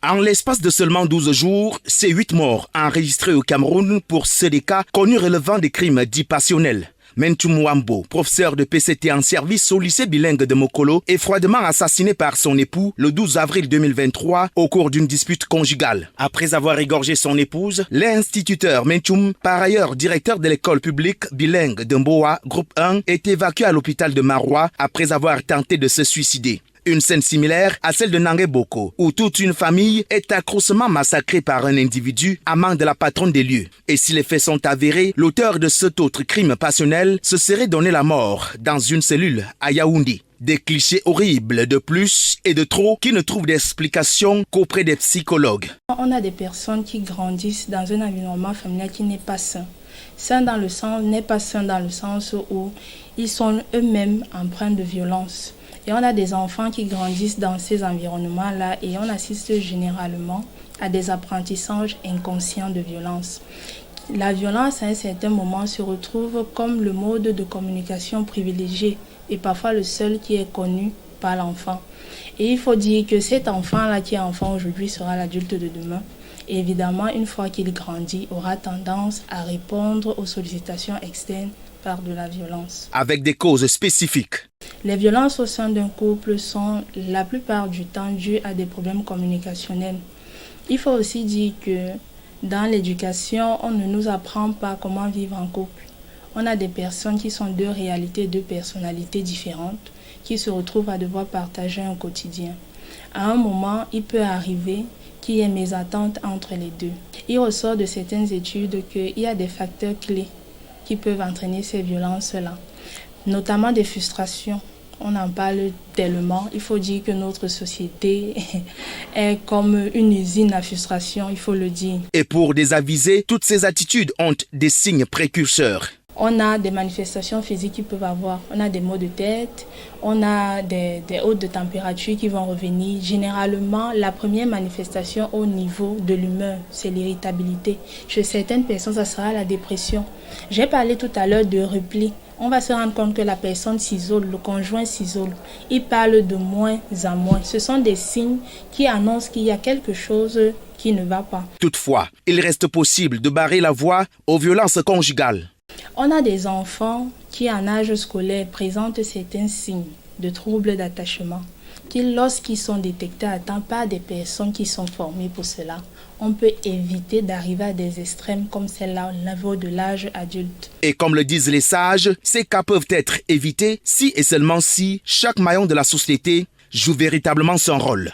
En l'espace de seulement 12 jours, c'est 8 morts enregistrés au Cameroun pour ces cas connus relevant des crimes dits passionnels. Mentum Wambo, professeur de PCT en service au lycée bilingue de Mokolo, est froidement assassiné par son époux le 12 avril 2023 au cours d'une dispute conjugale. Après avoir égorgé son épouse, l'instituteur Mentum, par ailleurs directeur de l'école publique bilingue de Mboa, groupe 1, est évacué à l'hôpital de Maroua après avoir tenté de se suicider. Une scène similaire à celle de Nangué-Boko, où toute une famille est atrocement massacrée par un individu amant de la patronne des lieux. Et si les faits sont avérés, l'auteur de cet autre crime passionnel se serait donné la mort dans une cellule à Yaoundé. Des clichés horribles de plus et de trop qui ne trouvent d'explication qu'auprès des psychologues. On a des personnes qui grandissent dans un environnement familial qui n'est pas sain. Sain dans le sens, n'est pas sain dans le sens où ils sont eux-mêmes empreints de violence. Et on a des enfants qui grandissent dans ces environnements-là et on assiste généralement à des apprentissages inconscients de violence. La violence, à un certain moment, se retrouve comme le mode de communication privilégié et parfois le seul qui est connu par l'enfant. Et il faut dire que cet enfant-là qui est enfant aujourd'hui sera l'adulte de demain. Et évidemment, une fois qu'il grandit, aura tendance à répondre aux sollicitations externes par de la violence. Avec des causes spécifiques. Les violences au sein d'un couple sont la plupart du temps dues à des problèmes communicationnels. Il faut aussi dire que dans l'éducation, on ne nous apprend pas comment vivre en couple. On a des personnes qui sont deux réalités, deux personnalités différentes qui se retrouvent à devoir partager un quotidien. À un moment, il peut arriver qu'il y ait mésentente entre les deux. Il ressort de certaines études qu'il y a des facteurs clés qui peuvent entraîner ces violences-là, notamment des frustrations. On en parle tellement. Il faut dire que notre société est comme une usine à frustration, il faut le dire. Et pour désaviser, toutes ces attitudes ont des signes précurseurs. On a des manifestations physiques qui peuvent avoir. On a des maux de tête, on a des hautes de température qui vont revenir. Généralement, la première manifestation au niveau de l'humeur, c'est l'irritabilité. Chez certaines personnes, ça sera la dépression. J'ai parlé tout à l'heure de repli. On va se rendre compte que la personne s'isole, le conjoint s'isole. Il parle de moins en moins. Ce sont des signes qui annoncent qu'il y a quelque chose qui ne va pas. Toutefois, il reste possible de barrer la voie aux violences conjugales. On a des enfants qui, en âge scolaire, présentent certains signes de troubles d'attachement qui, lorsqu'ils sont détectés à temps par des personnes qui sont formées pour cela, on peut éviter d'arriver à des extrêmes comme celle-là au niveau de l'âge adulte. Et comme le disent les sages, ces cas peuvent être évités si et seulement si chaque maillon de la société joue véritablement son rôle.